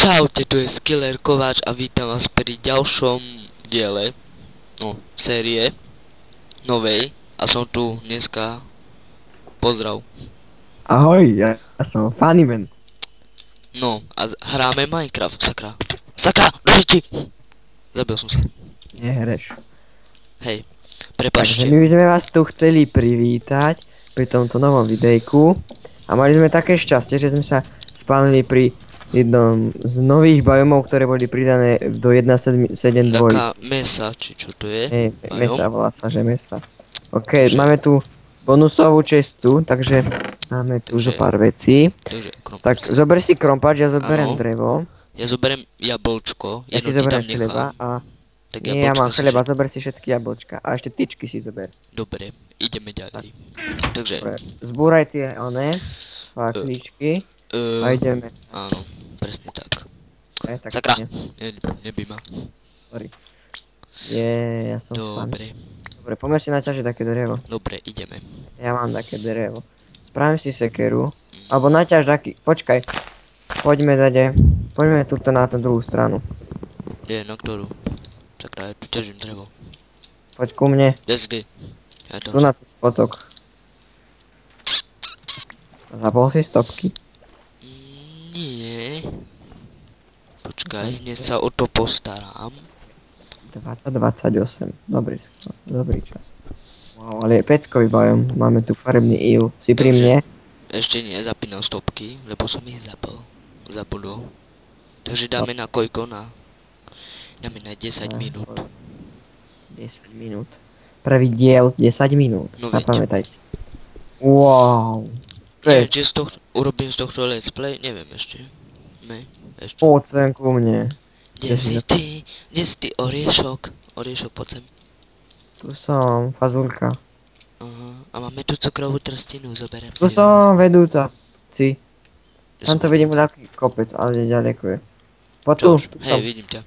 Čaute, tu je Skiller Kováč a vítam vás pri ďalšom diele, série, novej, a som tu dneska, pozdrav. Ahoj, ja som Funnyman. No, a hráme Minecraft, sakra, nožiči! Zabil som sa. Nehreš. Hej, Takže prepáčte. my by sme vás tu chceli privítať pri tomto novom videjku. A mali sme také šťastie, že sme sa spálili pri jednom z nových biomov, ktoré boli pridané do 1.7.2. Taká mesa, či čo to je? Hej, mesa, volá sa, že mesa. OK, Takže- máme tu bonusovú čestu, takže máme tu zo pár vecí. Takže, Tak zober si krompač, ja zoberiem Áno. drevo. ja zoberiem jablčko, Ja si jedno ti tam zoberiem chleba nechám. a... Tak Nie, ja mám jablčka si chleba, zober si všetky jablčka. A ešte tyčky si zober. Dobre, ideme ďalej. Takže, Dobre, zbúraj tie oné fakličky a ideme. áno, presne tak. Tak Sakra. nie. Nebí ma. Sorry. Ja som fan. Dobre, Dobre, poďme si naťažiť také drevo. dobre, ideme. Ja mám také drevo. Spravím si sekeru. Alebo naťaž taký, počkaj. Poďme tuto na tú druhú stranu. Kde, na ktorú? Sakra, ja tu ťažím drevo. Poď ku mne, Kde? Ja tu na tú spotok. Zapol si stopky. Nie. Počkaj, hneď sa o to postarám. 2028. Dobrý čas. Wow, ale je peckový biom. Máme tu farebný il. Si pri Takže- mne? Ešte nie, zapínam stopky, lebo som ich zabudol. Takže dáme na koľko? Dáme na 10 minút. 10 minút. Prvý diel 10 minút. No veď. Zapamätajte. Wow. Neviem, či urobím z tohto let's play, neviem ešte. Ne, ešte. Poď sem ku mne. Kde si ty, oriešok? Oriešok, poď sem. Tu som, fazulka. Aha, a máme tu cukrovú trstinu, zoberiem si Tu ju. som, vedúca. Si. Ja Tam som- to vidím taký kopec, ale ďaleko je. Poď tu. Čo už? Hej, vidím ťa.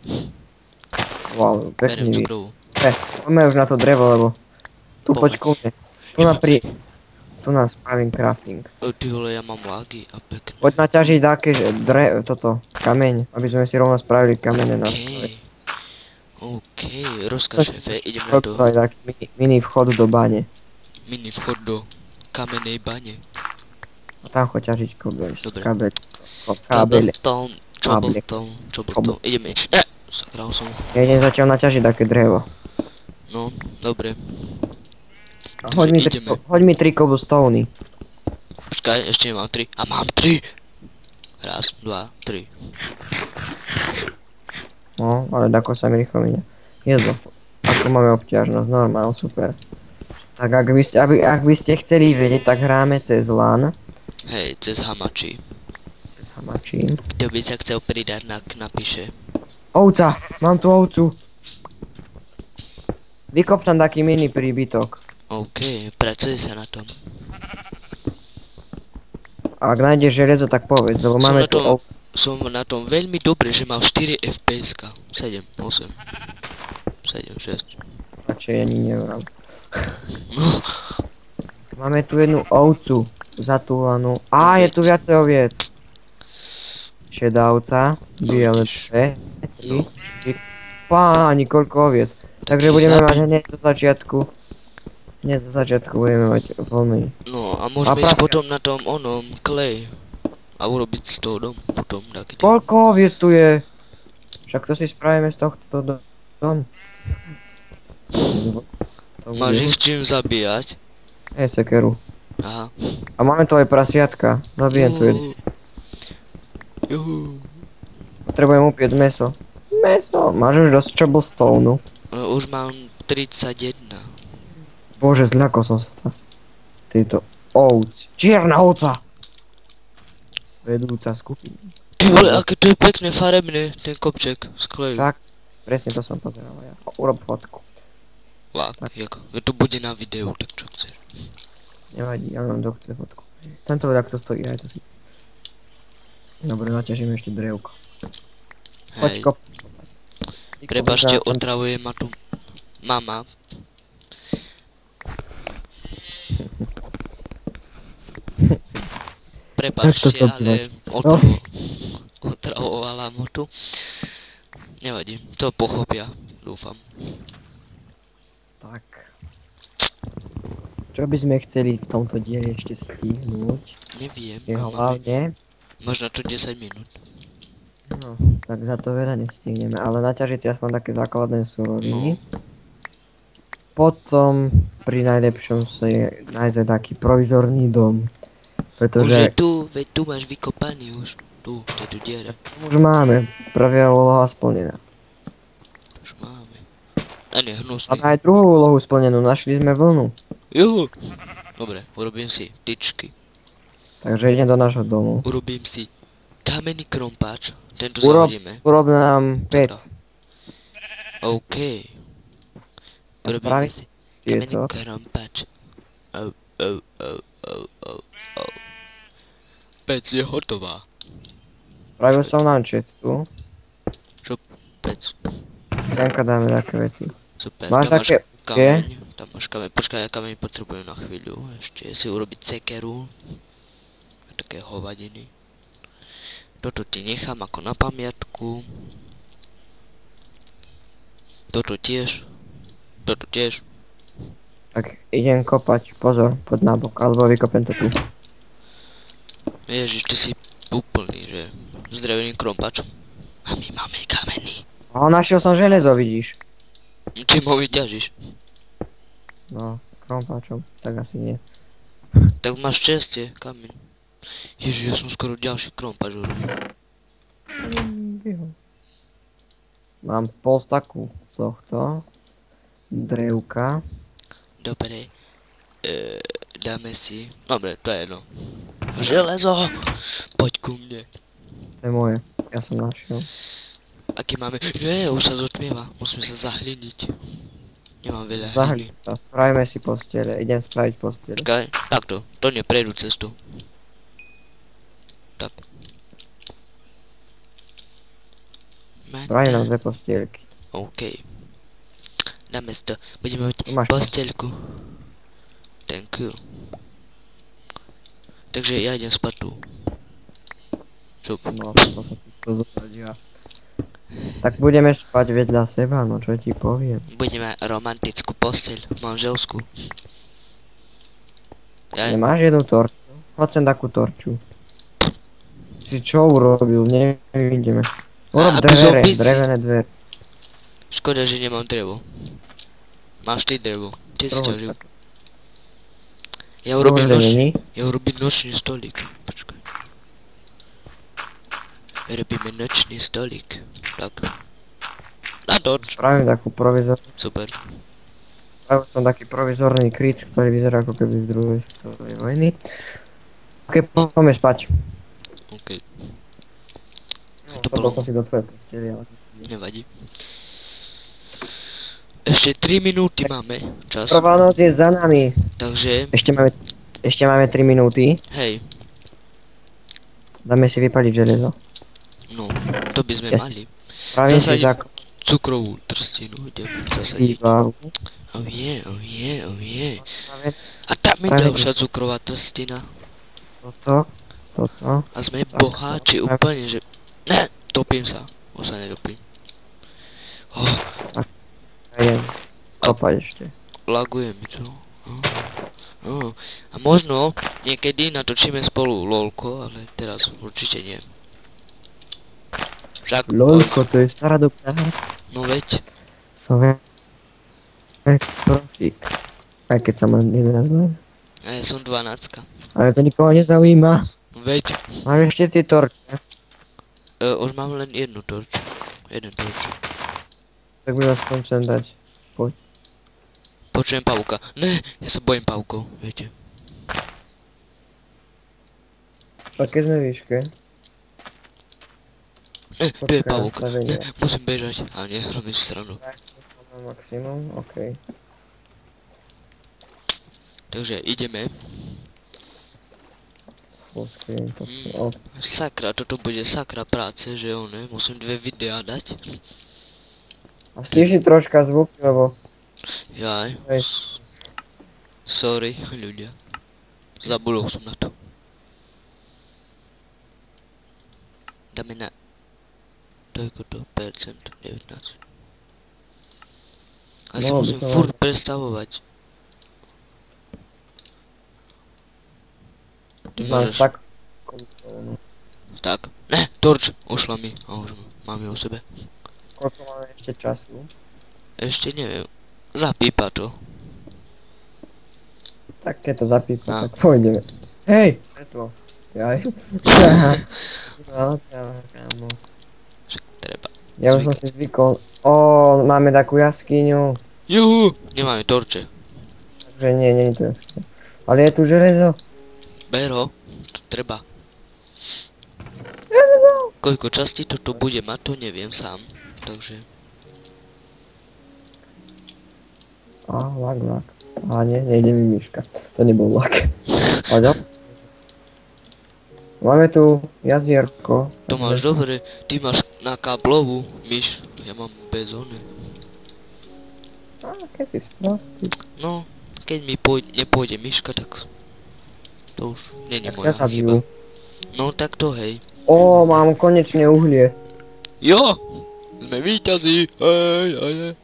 Wow, Berem pekný vid. cukrovú. Poďme už na to drevo, lebo... Tu poď Poď. ku mne. Tu nás spravím crafting. Ty vole, ja mám lagy a pekne. Poď naťažiť také, že kameň, aby sme si rovno spravili kamene na stole. OK, rozkaz šéfe, idem na to. To je taký mini vchod do bane. Mini vchod do kamenej bane. A tam choď ťažiť Dobre. kabele. Čobleton, ideme. Ne, sakral som. Ja idem zatiaľ naťažiť také drevo. No, dobre. ideme. Hoď mi 3 cobblestone. Počkaj, ešte nemám 3. A mám 3! Raz, 2, 3. No, ale ako sa mi rýchlo minie. Jedlo. Ako máme obťažnosť, normál, super. Tak ak by ste chceli vedieť, tak hráme cez LAN. Hej, cez hamači. Cez hamačím. Kto by sa chcel pridať, napíše. Ovca! Mám tu ovcu! Vykop tam taký mini príbytok. OK, pracuje sa na tom. A ak nájdeš železo, tak povedz, lebo máme tu ovcu. Som na tom veľmi dobre, že mám 4 FPS-ka. 7, 8. 7, 6. Radšej ani nevrám. No, Máme tu jednu ovcu zatúlanú. Á, je tu viacej oviec. Šedá ovca, biele vidíš. dve, No. 3, 4. Páni, koľko oviec. Takže budeme mať hneď zo začiatku. Hneď zo začiatku budeme mať voľný. No a môžeme ísť potom na tom onom clay. A urobiť z toho dom potom taký. Koľko oviec tu je? Však to si spravíme z tohto dom. Máš ich čím zabíjať? Sekeru. Aha. A máme tu aj prasiatka. Zabijem tu jednu. Juhu. Potrebujem upieť meso. Meso! Máš už dosť cobblestone. Už mám 31. Bože, zľakol som sa. Tieto ovci. Čierna ovca! Vedúca skupiny. Ty vole, aké to je pekné farebné, ten kopček z kleju. Tak, presne to som pozeral ja. Urob fotku. Lak, jako, to bude na videu, tak čo chceš. Nevadí, ja mám kto chce fotku. Tento takto stojí, aj to si. Dobre, naťažím ešte drevko. Poď Hej, kop. prepáčte, otravuje ma tu mama. Prepáčte, to ale býva? otravo. otravovala mu tu. Nevadí, to pochopia, dúfam. Tak. Čo by sme chceli v tomto dieli ešte stihnúť? Neviem, Je a máme hlavne... možno to 10 minút. No, tak za to veľa nestihneme, ale naťažiť si aspoň také základné suroviny. Potom pri najlepšom sa je nájsť taký provizorný dom. Už je Pretože tu, veď tu máš vykopaný už. Tu, to je tu diera. už máme, prvá úloha splnená. Už máme. A nie, A hnusný. aj druhú úlohu splnenú, našli sme vlnu. Juhu. Dobre, urobím si tyčky. Takže idem do nášho domu. Urobím si kamenný krompáč. Tento Urob zahodíme. nám pec. OK. Urobíme spraviť si kamenný tieto. krompáč. Au, au, au, au, au, au. Pec je hotová. Spravil som nám cestu. Čo pec? Semka dáme také veci. Super, Máš tam máš také kameň. Tam máš kameň. Počkaj, ja kameň potrebujem na chvíľu. Ešte si urobiť cekeru. A také hovadiny. Toto ti nechám ako na pamiatku. Toto tiež. Toto tiež. Tak idem kopať, pozor, pod nábok, alebo vykopem to tu. Ježiš, ty si úplný, že? S dreveným krompačom. A my máme kamenný. A našiel som železo, vidíš. Čím ho vyťažíš? No, krompáčom, tak asi nie. Tak máš šťastie, kameň. Ježiš, ja som skoro ďalší krompač urobil. Mám pol staku tohto. Drevka. Dobre. Dáme si... Dobre, to je jedno. Železo! Poď ku mne. To je moje, ja som našiel. Aký máme... Nie, už sa zotmieva. Musíme sa zahliniť. Nemám veľa hliny. Zahľad sa, spravíme si postele, idem spraviť postele. Počkaj, takto. To neprejdú cestu. Tak. Spravím nám dve postielky. OK. Dáme si to. Budeme mať Tu máš posteľku. Thank you. Takže ja idem spať tu. Čup. No, to sa tu chcel zobrať ja. Tak budeme spať vedľa seba, no čo ti poviem. Budeme romantickú posteľ, manželskú. Ja, Nemáš jednu torču? Hoď sem takú torču. Si čo urobil? Nevidíme. Urob aby dvere, zombíci. drevené dvere. škoda, že nemám drevo. Máš ty drevo. Kde si ťažil? Ja urobím nočný. Ja urobím nočný stolík. Počkaj. Robíme nočný stolík. Tak. Na toč. Spravím takú provizornú. Super. Spravil som taký provizorný kryt, ktorý vyzerá ako keby z druhej svetovej vojny. Ok, poďme spať. OK. No, To sadol bolo- som si do tvojej posteli, ale... Nevadí. Ešte 3 minúty máme čas. Prvá noc je za nami. Takže, Ešte máme 3 minúty. hej. Dáme si vypaliť železo. No, to by sme Ja- mali. Spravím si Zasadím tak cukrovú trstinu. Idem zasadiť. výbavu. Oh yeah, oh yeah, oh yeah. Spravím A tam je Spravím- ďalšia cukrová trstina. toto. A sme boháči úplne, že... Ne, topím sa. Už sa nedopím. Oh, A idem kopať ešte. laguje mi to. A možno niekedy natočíme spolu lolko, ale teraz určite nie. Však... Lolko, to je stará dobrá. No veď. Som profík. Aj keď sa mám 11 len. A ja som 12. Ale to nikoho nezaujíma. No veď. Mám ešte tie torče. Už mám len jednu torč. Jeden torč. Tak by vás aspoň sem dať. Počujem pavúka. Ne, ja sa bojím pavúkov, viete. A keď sme výške. Ne, tu je Počkaj, pavúk. nastavenie. Ne, musím bežať. A nie, robím si stranu. Maximum, okej. Takže ideme. Full screen, to sú off. Sakra, toto bude sakra práce, že jo ne? Musím 2 videá dať. A stíši troška zvuk, lebo... Jaj. Hej. Sorry, ľudia. Zabudol som na to. tam je na... Toľko to percent, 19. A si No, musím by to furt predstavovať. Ty Mám môžeš... tak... Tak. Ne, torč, ušla mi. A už mám ju o sebe. Koľko máme ešte času? Ešte neviem. Zapípa to. Tak keď to zapípa, No. tak pôjdeme. Hej! Svetlo. Jaj. No, kámo. Treba. Ja už som si zvykol. Ó, máme takú jaskyňu. Juhu! Nemáme torče. Takže nie je to jaskyňa. Ale je tu železo. Ber ho. To treba. Koľko časti toto bude mať, to neviem sám. Takže... Lak. Nejde mi myška. To nebol lak. Aďo? Máme tu jazierko. To máš dobre. Ty máš na káblovú myš. Ja mám bez one. Keď si sprostý. No, keď mi nepôjde myška, tak... To už není Tak moja ťa chyba. zabijú. No tak to hej. Mám konečne uhlie. Jo! Sme víťazí! Hej.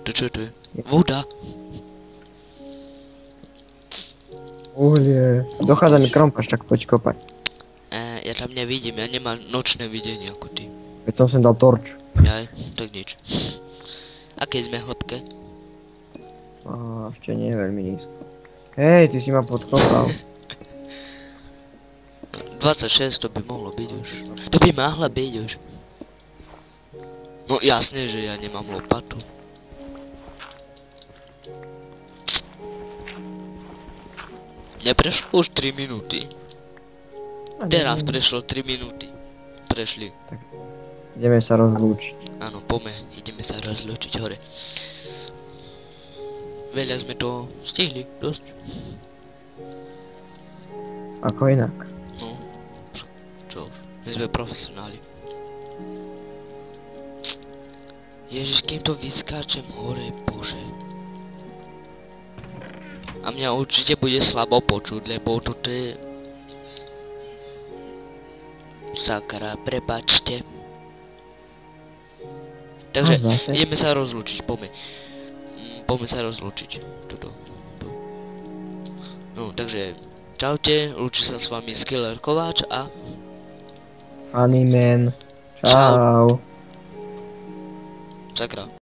To čo to je? Voda. Uhlie. Dochádza mi krompač, tak poď kopať. Ja tam nevidím, ja nemám nočné videnie ako ty. Veď som sem dal torč. Jaj, tak nič. Aké sme hĺbke? Ešte nie veľmi nízko. Hej, ty si ma podkopal. 26 to by mohlo byť už. To by mohla byť už. No jasne, že ja nemám lopatu. Neprešlo už 3 minúty. Teraz prešlo 3 minúty. Prešli. Ideme sa rozlúčiť. Áno, poďme, ideme sa rozlúčiť hore. Veľa sme to stihli, dosť. Ako inak. No, čo už, my sme profesionáli. Ježiš, kým to vyskáčem hore, bože. A mňa určite bude slabo počuť, lebo toto je... Sakra, prepačte. Takže ideme sa rozlúčiť, poďme. Poďme sa rozlúčiť. Tuto. No, takže čaute, lúči sa s vami Skiller Kováč a... Honeyman. Čau. Sakra.